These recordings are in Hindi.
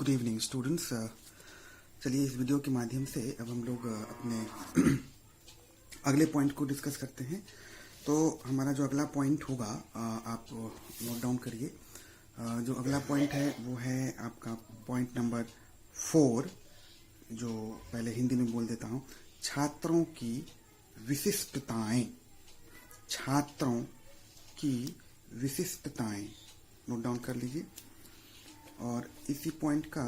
Good evening students. चलिए इस वीडियो के माध्यम से अब हम लोग अपने अगले पॉइंट को डिस्कस करते हैं। तो हमारा जो अगला पॉइंट होगा आप नोट डाउन करिए। जो अगला पॉइंट है वो है आपका पॉइंट नंबर 4, जो पहले हिंदी में बोल देता हूँ, छात्रों की विशिष्टताएं। छात्रों की विशिष्टताएं नोट डाउन कर लीजिए। और इसी पॉइंट का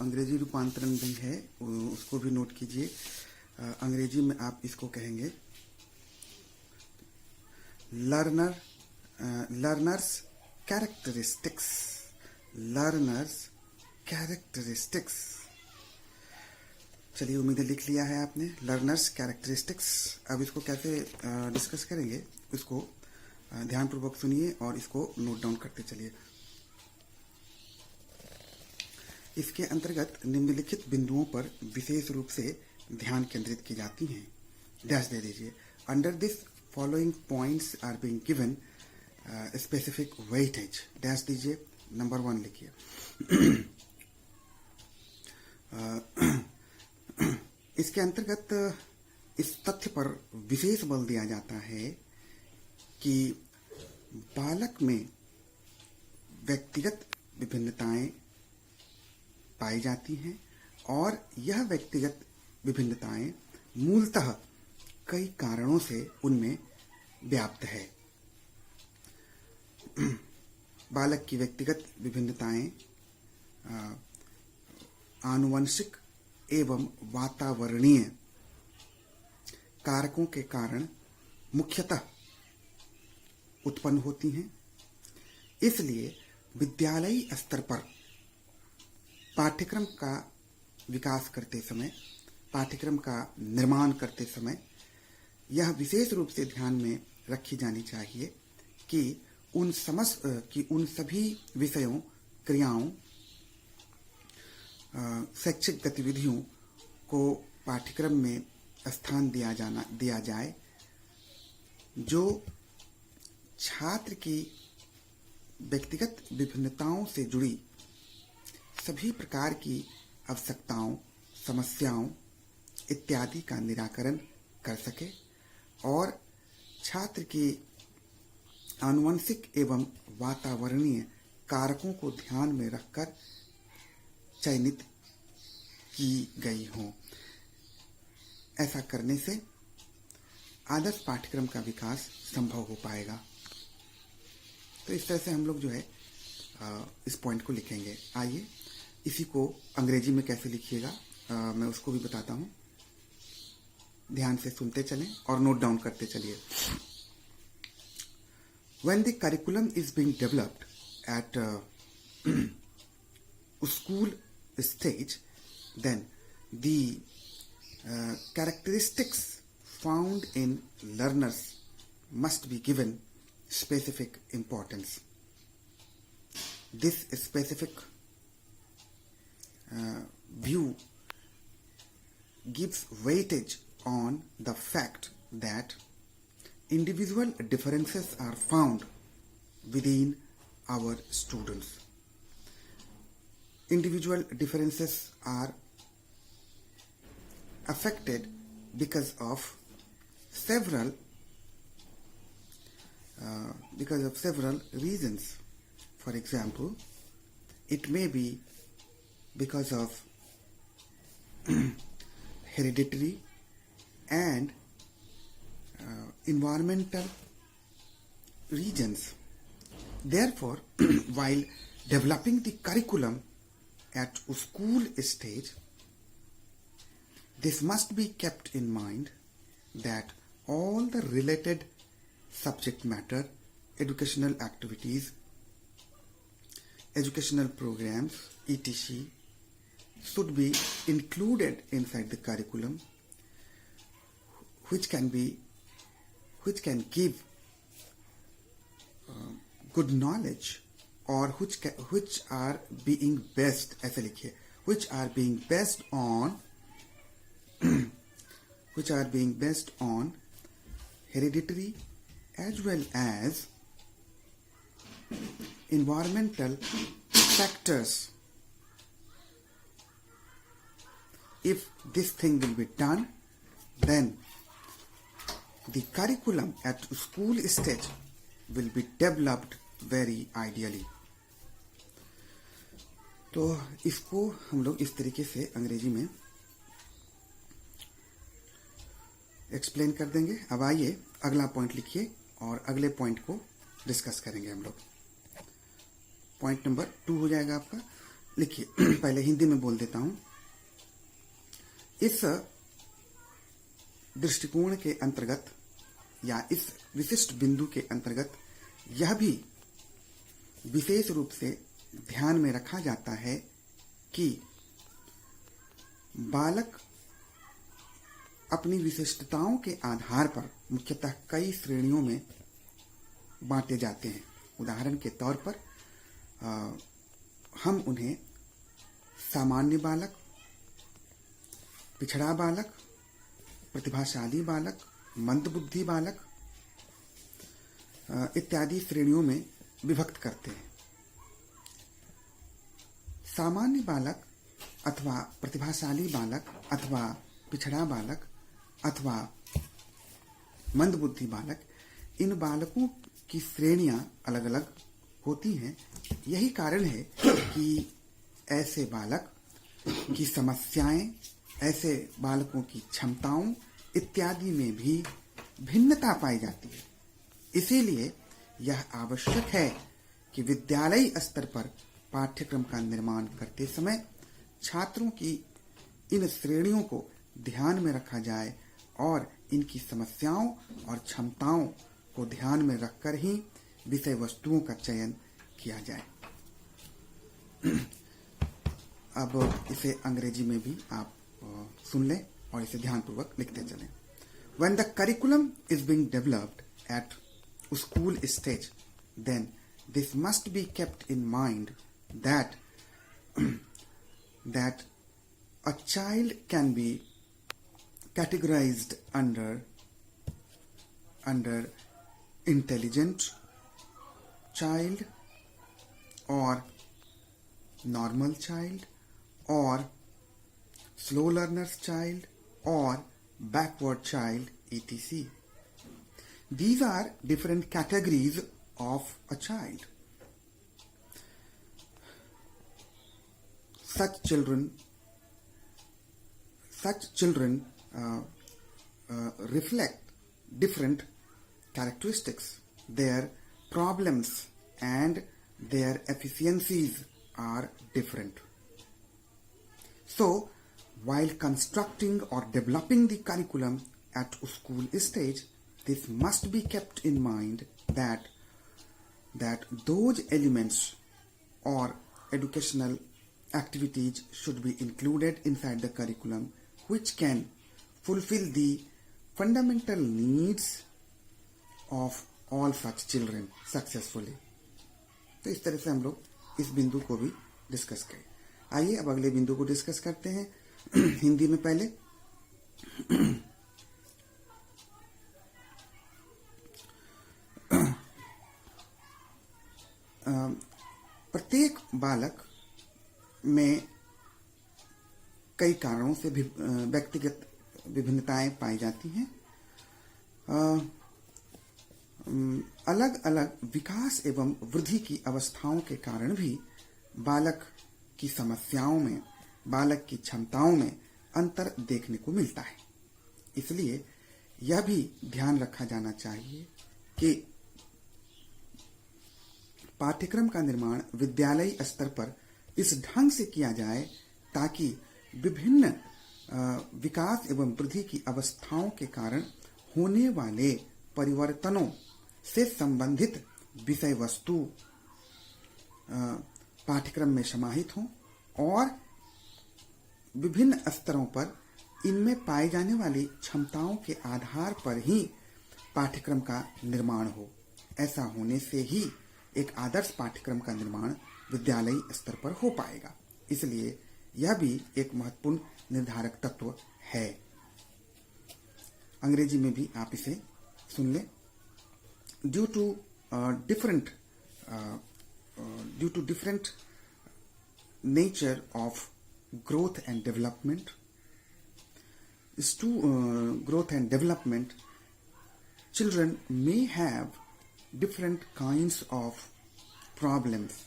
अंग्रेजी रूपांतरण भी है, उसको भी नोट कीजिए। अंग्रेजी में आप इसको कहेंगे लर्नर्स कैरेक्टरिस्टिक्स। Learners characteristics. चलिए, उम्मीद है लिख लिया है आपने, लर्नर्स कैरेक्टरिस्टिक्स। अब इसको कैसे डिस्कस करेंगे, इसको ध्यानपूर्वक सुनिए और इसको नोट डाउन करते चलिए। इसके अंतर्गत निम्नलिखित बिंदुओं पर विशेष रूप से ध्यान केंद्रित की जाती हैं। डैश दे दीजिए। Under this following points are being given specific weightage. Dash दीजिए। नंबर 1 लिखिए। इसके अंतर्गत इस तथ्य पर विशेष बल दिया जाता है कि बालक में व्यक्तिगत विभिन्नताएं पाई जाती हैं और यह व्यक्तिगत विभिन्नताएं मूलतः कई कारणों से उनमें व्याप्त है। बालक की व्यक्तिगत विभिन्नताएं आनुवंशिक एवं वातावरणीय कारकों के कारण मुख्यतः उत्पन्न होती हैं। इसलिए विद्यालयी स्तर पर पाठ्यक्रम का विकास करते समय, पाठ्यक्रम का निर्माण करते समय यह विशेष रूप से ध्यान में रखी जानी चाहिए कि उन सभी विषयों, क्रियाओं, शैक्षिक गतिविधियों को पाठ्यक्रम में स्थान दिया जाए जो छात्र की व्यक्तिगत विभिन्नताओं से जुड़ी सभी प्रकार की आवश्यकताओं, समस्याओं इत्यादि का निराकरण कर सके और छात्र की आनुवंशिक एवं वातावरणीय कारकों को ध्यान में रखकर चयनित की गई हों। ऐसा करने से आदर्श पाठ्यक्रम का विकास संभव हो पाएगा। तो इस तरह से हम लोग जो है इस पॉइंट को लिखेंगे। आइए इसी को अंग्रेजी में कैसे लिखिएगा मैं उसको भी बताता हूं। ध्यान से सुनते चलें और नोट डाउन करते चलिए। When the curriculum is being developed at school stage, then the characteristics found in learners must be given specific importance. This specific view gives weightage on the fact that individual differences are found within our students. Individual differences are affected because of several reasons. For example, it may be because of hereditary and environmental regions. Therefore, while developing the curriculum at school stage, this must be kept in mind that all the related subject matter, educational activities, educational programs, etc. should be included inside the curriculum, which can give good knowledge or which are being based, ऐसे लिखिए, which are being based on hereditary as well as environmental factors if this thing will be done, then the curriculum at school stage will be developed very ideally. तो इसको हम लोग इस तरीके से अंग्रेजी में एक्सप्लेन कर देंगे. अब आइए अगला पॉइंट लिखिए और अगले पॉइंट को डिस्कस करेंगे हम लोग. पॉइंट नंबर 2 हो जाएगा आपका. लिखिए, पहले हिंदी में बोल देता हूं. इस दृष्टिकोण के अंतर्गत या इस विशिष्ट बिंदु के अंतर्गत यह भी विशेष रूप से ध्यान में रखा जाता है कि बालक अपनी विशिष्टताओं के आधार पर मुख्यतः कई श्रेणियों में बांटे जाते हैं. उदाहरण के तौर पर हम उन्हें सामान्य बालक, पिछड़ा बालक, प्रतिभाशाली बालक, मंदबुद्धि बालक इत्यादि श्रेणियों में विभक्त करते हैं. सामान्य बालक अथवा प्रतिभाशाली बालक अथवा पिछड़ा बालक अथवा मंदबुद्धि बालक, इन बालकों की श्रेणियां अलग अलग होती हैं. यही कारण है कि ऐसे बालक की समस्याएं, ऐसे बालकों की क्षमताओं इत्यादि में भी भिन्नता पाई जाती है. इसीलिए यह आवश्यक है कि विद्यालयी स्तर पर पाठ्यक्रम का निर्माण करते समय छात्रों की इन श्रेणियों को ध्यान में रखा जाए और इनकी समस्याओं और क्षमताओं को ध्यान में रखकर ही विषय वस्तुओं का चयन किया जाए. अब इसे अंग्रेजी में भी आप सुन लें और इसे ध्यानपूर्वक लिखते चलें. When the curriculum is being developed at school stage, then this must be kept in mind that that a child can be categorized under intelligent child or normal child or slow learner's child or backward child, etc. These are different categories of a child. Such children reflect different characteristics. Their problems and their efficiencies are different. So, while constructing or developing the curriculum at school stage, this must be kept in mind that those elements or educational activities should be included inside the curriculum which can fulfill the fundamental needs of all such children successfully. तो इस तरह से हम लोग इस बिंदु को भी डिस्कस करें. आइए अब अगले बिंदु को डिस्कस करते हैं. हिंदी में पहले प्रत्येक बालक में कई कारणों से व्यक्तिगत विभिन्नताएं पाई जाती हैं. अलग अलग विकास एवं वृद्धि की अवस्थाओं के कारण भी बालक की समस्याओं में, बालक की क्षमताओं में अंतर देखने को मिलता है. इसलिए यह भी ध्यान रखा जाना चाहिए कि पाठ्यक्रम का निर्माण विद्यालयी स्तर पर इस ढंग से किया जाए ताकि विभिन्न विकास एवं वृद्धि की अवस्थाओं के कारण होने वाले परिवर्तनों से संबंधित विषय वस्तु पाठ्यक्रम में समाहित हों और विभिन्न स्तरों पर इनमें पाई जाने वाली क्षमताओं के आधार पर ही पाठ्यक्रम का निर्माण हो. ऐसा होने से ही एक आदर्श पाठ्यक्रम का निर्माण विद्यालयी स्तर पर हो पाएगा. इसलिए यह भी एक महत्वपूर्ण निर्धारक तत्व है. अंग्रेजी में भी आप इसे सुन लें. Due to different nature of growth and development, growth and development, children may have different kinds of problems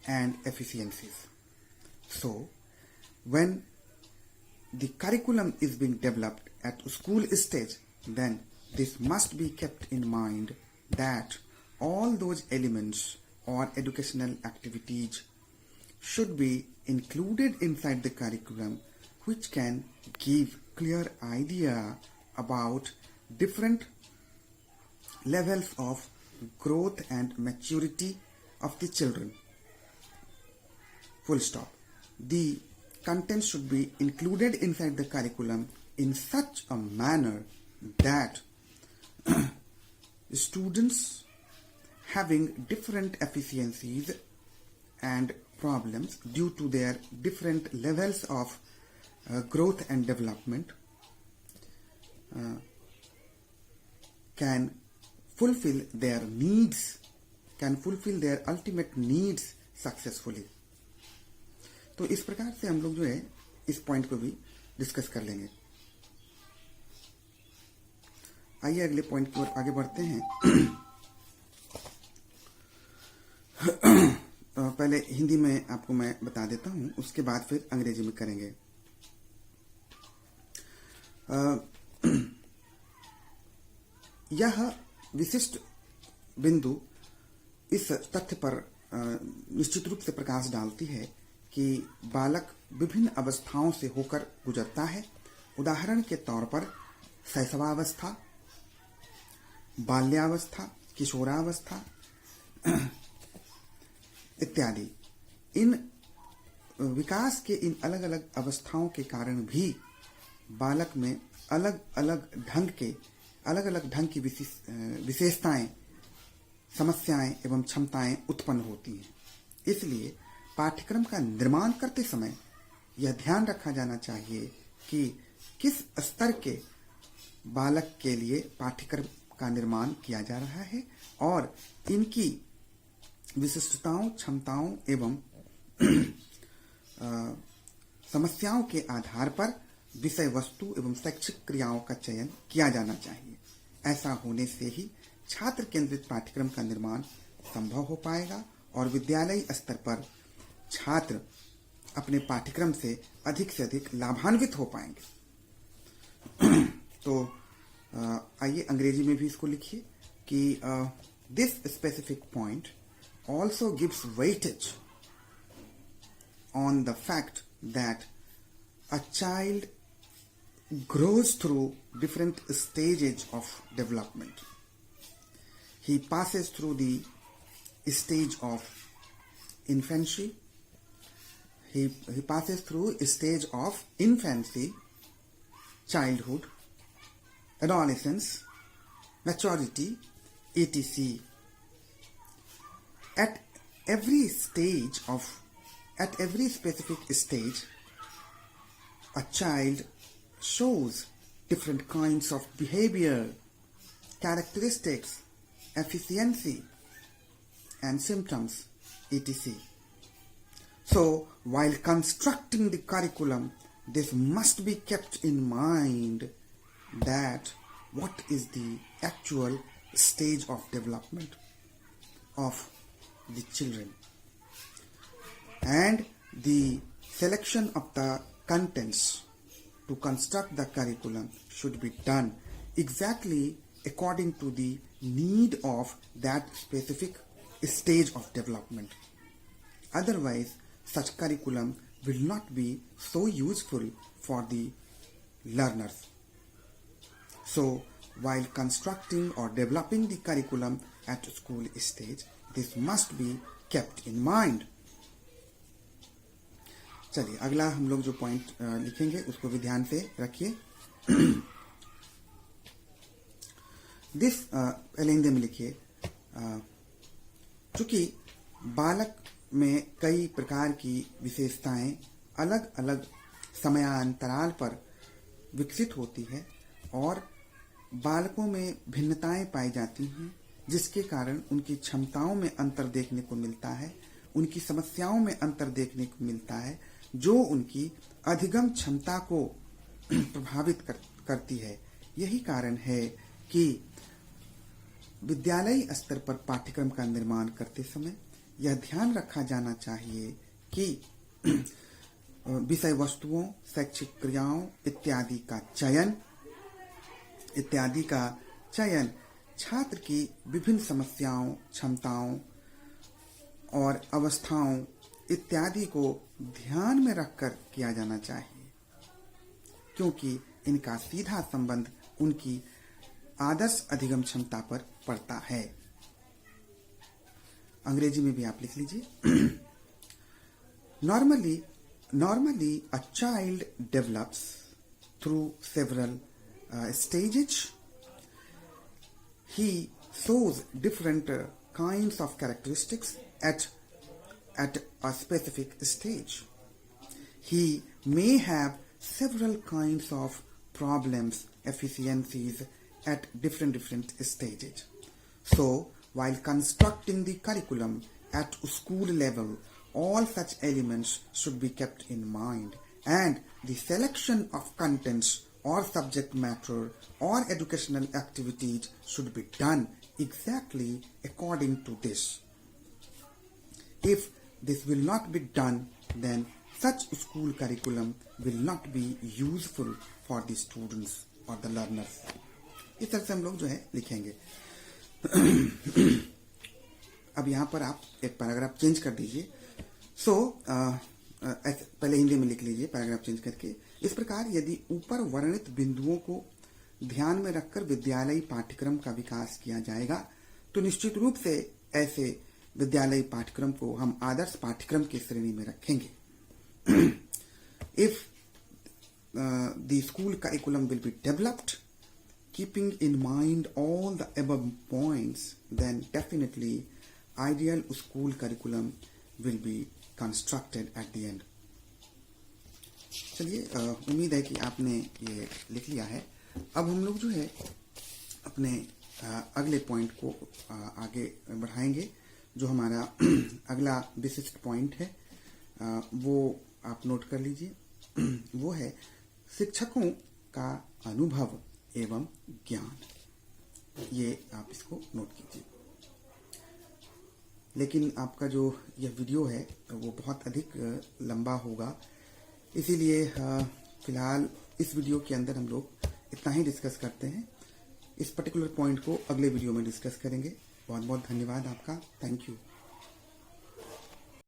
and efficiencies. So, when the curriculum is being developed at school stage, then this must be kept in mind that all those elements or educational activities should be included inside the curriculum, which can give clear idea about different levels of growth and maturity of the children. Full stop. The content should be included inside the curriculum in such a manner that students having different efficiencies and problems due to their different levels of growth and development can fulfill their needs, can fulfill their ultimate needs successfully. तो इस प्रकार से हम लोग जो है इस पॉइंट को भी डिस्कस कर लेंगे. आइए अगले पॉइंट की ओर आगे बढ़ते हैं. पहले हिंदी में आपको मैं बता देता हूं, उसके बाद फिर अंग्रेजी में करेंगे. यह विशिष्ट बिंदु इस तथ्य पर निश्चित रूप से प्रकाश डालती है कि बालक विभिन्न अवस्थाओं से होकर गुजरता है. उदाहरण के तौर पर शैशवावस्था, बाल्यावस्था, किशोरावस्था इत्यादि. इन विकास के इन अलग अलग अवस्थाओं के कारण भी बालक में अलग अलग ढंग की विशेषताएं, समस्याएं एवं क्षमताएं उत्पन्न होती हैं. इसलिए पाठ्यक्रम का निर्माण करते समय यह ध्यान रखा जाना चाहिए कि किस स्तर के बालक के लिए पाठ्यक्रम का निर्माण किया जा रहा है और इनकी विशिष्टताओं, क्षमताओं एवं समस्याओं के आधार पर विषय वस्तु एवं शैक्षिक क्रियाओं का चयन किया जाना चाहिए. ऐसा होने से ही छात्र केंद्रित पाठ्यक्रम का निर्माण संभव हो पाएगा और विद्यालयी स्तर पर छात्र अपने पाठ्यक्रम से अधिक लाभान्वित हो पाएंगे. तो आइए अंग्रेजी में भी इसको लिखिए कि this specific point also gives weightage on the fact that a child grows through different stages of development. He passes through the stage of infancy. He passes through a stage of infancy, childhood, adolescence, maturity, etc. At every specific stage, a child shows different kinds of behavior, characteristics, efficiency, and symptoms, etc. So, while constructing the curriculum, this must be kept in mind that what is the actual stage of development of the children, and the selection of the contents to construct the curriculum should be done exactly according to the need of that specific stage of development. Otherwise, such curriculum will not be so useful for the learners. So, while constructing or developing the curriculum at school stage, this must be kept in mind. चलिए अगला हम लोग जो पॉइंट लिखेंगे उसको भी ध्यान से रखिए. दिस पहले हिंदी में लिखिए. चूंकि बालक में कई प्रकार की विशेषताएं अलग अलग समयांतराल पर विकसित होती है और बालकों में भिन्नताएं पाई जाती हैं, जिसके कारण उनकी क्षमताओं में अंतर देखने को मिलता है, उनकी समस्याओं में अंतर देखने को मिलता है, जो उनकी अधिगम क्षमता को प्रभावित करती है। यही कारण है कि विद्यालयी स्तर पर पाठ्यक्रम का निर्माण करते समय यह ध्यान रखा जाना चाहिए कि विषय वस्तुओं, शैक्षिक क्रियाओं इत्यादि का चयन छात्र की विभिन्न समस्याओं, क्षमताओं और अवस्थाओं इत्यादि को ध्यान में रखकर किया जाना चाहिए, क्योंकि इनका सीधा संबंध उनकी आदर्श अधिगम क्षमता पर पड़ता है। अंग्रेजी में भी आप लिख लीजिए। Normally a child develops through several stages. He shows different kinds of characteristics at a specific stage. He may have several kinds of problems, efficiencies at different stages. So, while constructing the curriculum at school level, all such elements should be kept in mind, and the selection of contents or subject matter or educational activities should be done exactly according to this. If this will not be done, then such school curriculum will not be useful for the students or the learners. इस तरह से हम लोग जो है लिखेंगे। अब यहाँ पर आप एक पैराग्राफ चेंज कर दीजिए। पहले हिंदी में लिख लीजिए पैराग्राफ चेंज करके। इस प्रकार यदि ऊपर वर्णित बिंदुओं को ध्यान में रखकर विद्यालयी पाठ्यक्रम का विकास किया जाएगा तो निश्चित रूप से ऐसे विद्यालयी पाठ्यक्रम को हम आदर्श पाठ्यक्रम की श्रेणी में रखेंगे। If the school curriculum will be developed keeping in mind all the above points, then definitely ideal school curriculum will be constructed at the end. चलिए, उम्मीद है कि आपने ये लिख लिया है। अब हम लोग जो है अपने अगले पॉइंट को आगे बढ़ाएंगे। जो हमारा अगला विशिष्ट पॉइंट है वो आप नोट कर लीजिए। वो है शिक्षकों का अनुभव एवं ज्ञान। ये आप इसको नोट कीजिए। लेकिन आपका जो यह वीडियो है वो बहुत अधिक लंबा होगा, इसीलिए फिलहाल इस वीडियो के अंदर हम लोग इतना ही डिस्कस करते हैं। इस पर्टिकुलर पॉइंट को अगले वीडियो में डिस्कस करेंगे। बहुत बहुत धन्यवाद आपका। Thank you.